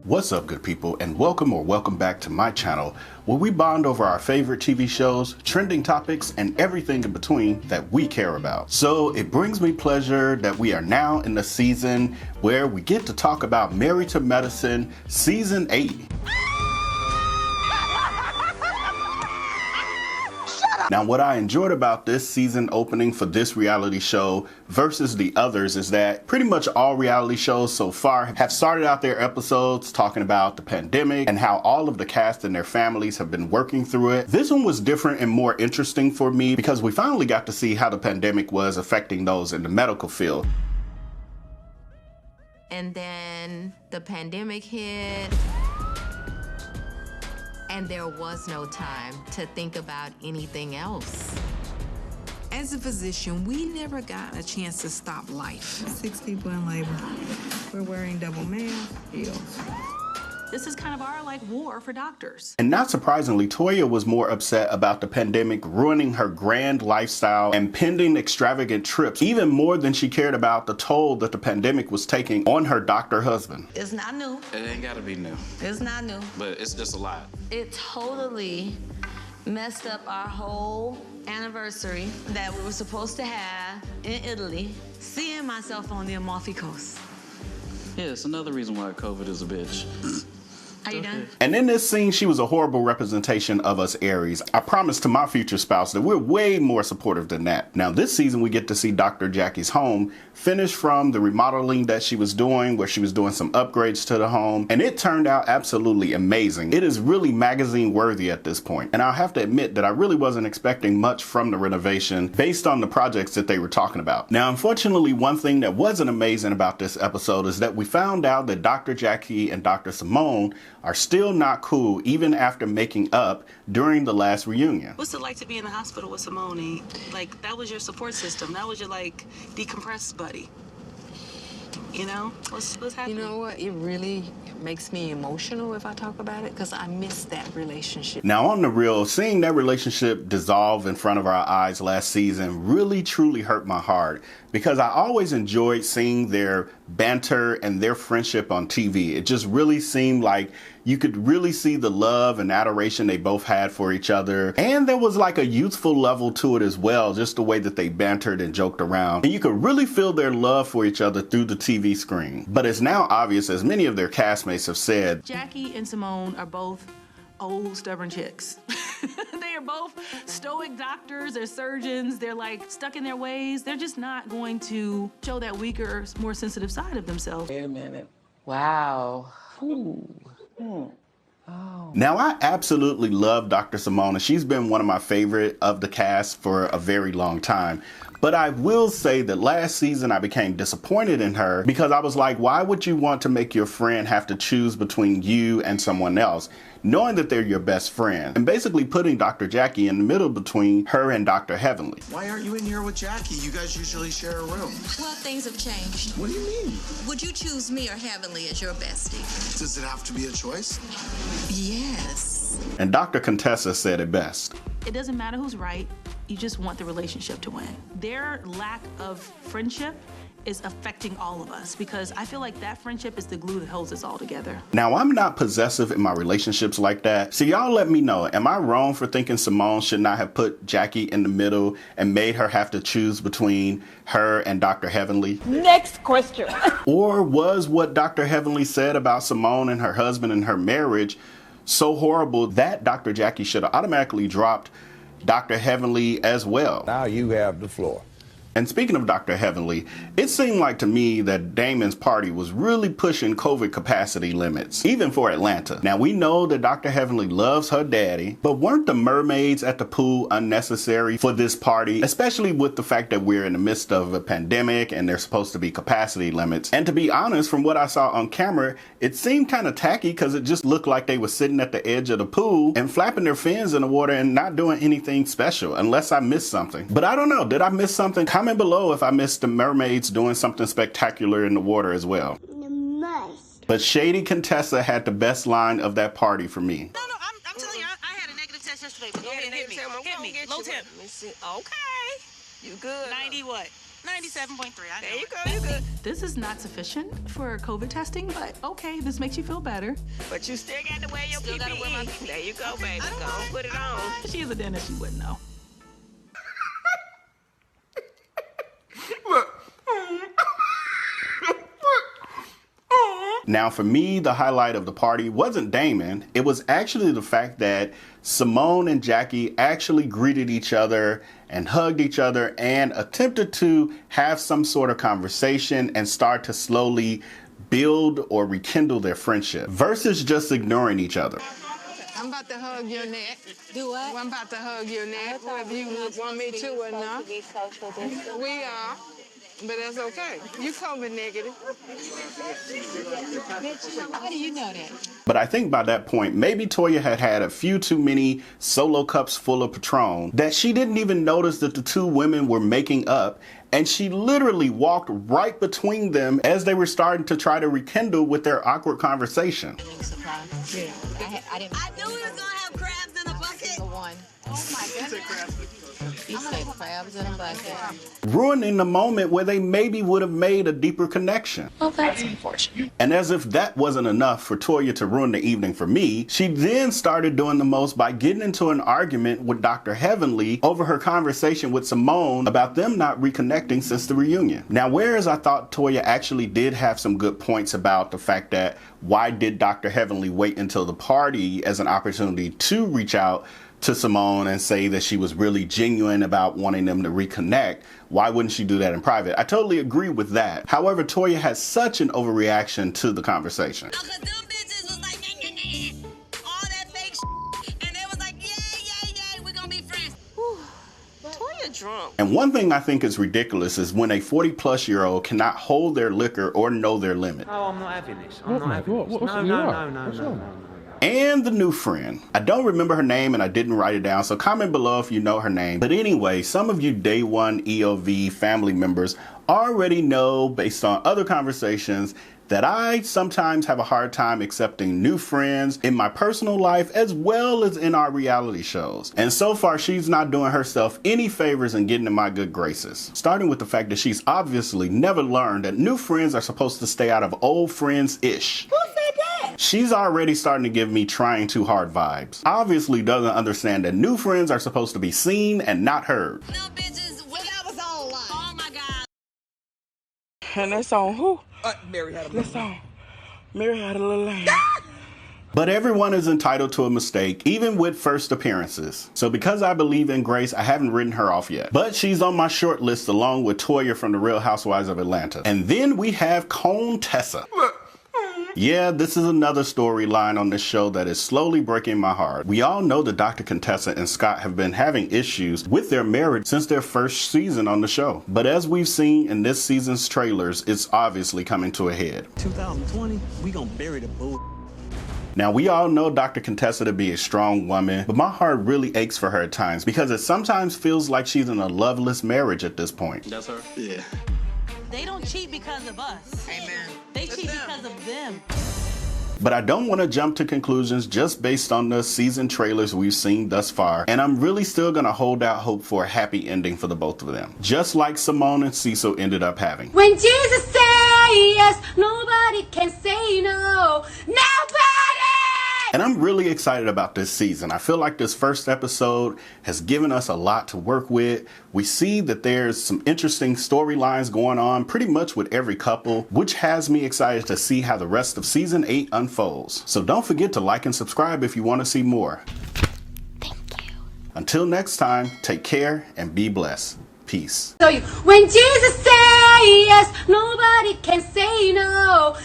What's up, good people, and welcome back to my channel, where we bond over our favorite TV shows, trending topics, and everything in between that we care about. So it brings me pleasure that we are now in the season where we get to talk about Married to Medicine Season 8. Now, what I enjoyed about this season opening for this reality show versus the others is that pretty much all reality shows so far have started out their episodes talking about the pandemic and how all of the cast and their families have been working through it. This one was different and more interesting for me because we finally got to see how the pandemic was affecting those in the medical field. And then the pandemic hit. And there was no time to think about anything else. As a physician, we never got a chance to stop life. 6 people in labor. We're wearing double mask, heels. This is kind of our war for doctors. And not surprisingly, Toya was more upset about the pandemic ruining her grand lifestyle and pending extravagant trips, even more than she cared about the toll that the pandemic was taking on her doctor husband. It's not new. It ain't gotta be new. It's not new. But it's just a lot. It totally messed up our whole anniversary that we were supposed to have in Italy, seeing myself on the Amalfi Coast. Yeah, it's another reason why COVID is a bitch. Are you done? And in this scene, she was a horrible representation of us Aries. I promised to my future spouse that we're way more supportive than that. Now, this season, we get to see Dr. Jackie's home finish from the remodeling that she was doing, where she was doing some upgrades to the home, and it turned out absolutely amazing. It is really magazine worthy at this point. And I'll have to admit that I really wasn't expecting much from the renovation based on the projects that they were talking about. Now, unfortunately, one thing that wasn't amazing about this episode is that we found out that Dr. Jackie and Dr. Simone are still not cool even after making up during the last reunion. What's it like to be in the hospital with Simone? Like, that was your support system. That was your, decompressed buddy. You know? What's happening? You know what? It really makes me emotional if I talk about it, because I miss that relationship. Now, on the real, seeing that relationship dissolve in front of our eyes last season really truly hurt my heart, because I always enjoyed seeing their banter and their friendship on TV. It just really seemed like you could really see the love and adoration they both had for each other. And there was like a youthful level to it as well, just the way that they bantered and joked around. And you could really feel their love for each other through the TV screen. But it's now obvious, as many of their castmates have said, Jackie and Simone are both old, stubborn chicks. They are both stoic doctors, they're surgeons, they're stuck in their ways. They're just not going to show that weaker, more sensitive side of themselves. Wait a minute. Wow. Ooh. Oh. Now, I absolutely love Dr. Simone, and she's been one of my favorite of the cast for a very long time. But I will say that last season I became disappointed in her because I was like, why would you want to make your friend have to choose between you and someone else, knowing that they're your best friend? And basically putting Dr. Jackie in the middle between her and Dr. Heavenly. Why aren't you in here with Jackie? You guys usually share a room. Well, things have changed. What do you mean? Would you choose me or Heavenly as your bestie? Does it have to be a choice? Yes. And Dr. Contessa said it best. It doesn't matter who's right, you just want the relationship to win. Their lack of friendship is affecting all of us because I feel like that friendship is the glue that holds us all together. Now, I'm not possessive in my relationships like that, so y'all let me know, am I wrong for thinking Simone should not have put Jackie in the middle and made her have to choose between her and Dr. Heavenly? Next question. Or was what Dr. Heavenly said about Simone and her husband and her marriage so horrible that Dr. Jackie should have automatically dropped Dr. Heavenly as well? Now you have the floor. And speaking of Dr. Heavenly, it seemed like to me that Damon's party was really pushing COVID capacity limits, even for Atlanta. Now, we know that Dr. Heavenly loves her daddy, but weren't the mermaids at the pool unnecessary for this party, especially with the fact that we're in the midst of a pandemic and there's supposed to be capacity limits? And to be honest, from what I saw on camera, it seemed kind of tacky because it just looked like they were sitting at the edge of the pool and flapping their fins in the water and not doing anything special, unless I missed something. But I don't know, did I miss something? Comment below if I missed the mermaids doing something spectacular in the water as well. Nice. But Shady Contessa had the best line of that party for me. No, I'm telling you, I had a negative test yesterday. But go ahead and hit me. Hit me. Low temp. Let me see. Okay. You good? 90 what? 97.3. I know. There you go, you good. This is not sufficient for COVID testing, but okay, this makes you feel better. But you still got to wear your Still gotta wear my PPE. PPE. There you go, baby. I don't Go mind. on, put it on. She is a dentist, she wouldn't know. Now, for me, the highlight of the party wasn't Damon. It was actually the fact that Simone and Jackie actually greeted each other and hugged each other and attempted to have some sort of conversation and start to slowly build or rekindle their friendship versus just ignoring each other. I'm about to hug your neck. Do what? I'm about to hug your neck, whether you want me to or not. We are, but that's okay. You COVID negative. How do you know that? But I think by that point, maybe Toya had had a few too many solo cups full of Patron that she didn't even notice that the two women were making up, and she literally walked right between them as they were starting to try to rekindle with their awkward conversation. Yeah. I knew we was gonna have crabs in a bucket. One. Oh my goodness. He said crabs in a bucket. Ruining the moment where they maybe would have made a deeper connection. Well, that's unfortunate. And as if that wasn't enough for Toya to ruin the evening for me, she then started doing the most by getting into an argument with Dr. Heavenly over her conversation with Simone about them not reconnecting since the reunion. Now, whereas I thought Toya actually did have some good points about the fact that why did Dr. Heavenly wait until the party as an opportunity to reach out to Simone and say that she was really genuine about wanting them to reconnect, why wouldn't she do that in private? I totally agree with that. However, Toya has such an overreaction to the conversation. Because them bitches was like, nah, nah, nah. All that fake and they was like, yeah, we're gonna be friends. Toya drunk. And one thing I think is ridiculous is when a 40-plus-year-old cannot hold their liquor or know their limit. Oh, I'm not having this. I'm not having this. No. And the new friend. I don't remember her name and I didn't write it down, so comment below if you know her name. But anyway, some of you Day One EOV family members already know, based on other conversations, that I sometimes have a hard time accepting new friends in my personal life as well as in our reality shows. And so far, she's not doing herself any favors in getting in my good graces. Starting with the fact that she's obviously never learned that new friends are supposed to stay out of old friends-ish. Who said that? She's already starting to give me trying too hard vibes. Obviously doesn't understand that new friends are supposed to be seen and not heard. No bitches, well, that was all lie. Oh my God. And that's on who? Mary had a little song. Mary had a little lamb. But everyone is entitled to a mistake, even with first appearances. So because I believe in Grace, I haven't written her off yet. But she's on my short list along with Toya from The Real Housewives of Atlanta. And then we have Contessa. Yeah, this is another storyline on this show that is slowly breaking my heart. We all know that Dr. Contessa and Scott have been having issues with their marriage since their first season on the show. But as we've seen in this season's trailers, it's obviously coming to a head. 2020, we gonna bury the bull. Now, we all know Dr. Contessa to be a strong woman, but my heart really aches for her at times because it sometimes feels like she's in a loveless marriage at this point. That's her? Yeah. They don't cheat because of us. Amen. They cheat because of them. But I don't want to jump to conclusions just based on the season trailers we've seen thus far, and I'm really still going to hold out hope for a happy ending for the both of them, just like Simone and Cecil ended up having. When Jesus says yes, nobody can say no. Nobody! And I'm really excited about this season. I feel like this first episode has given us a lot to work with. We see that there's some interesting storylines going on pretty much with every couple, which has me excited to see how the rest of season 8 unfolds. So don't forget to like and subscribe if you want to see more. Thank you. Until next time, take care and be blessed. Peace. When Jesus says yes, nobody can say no.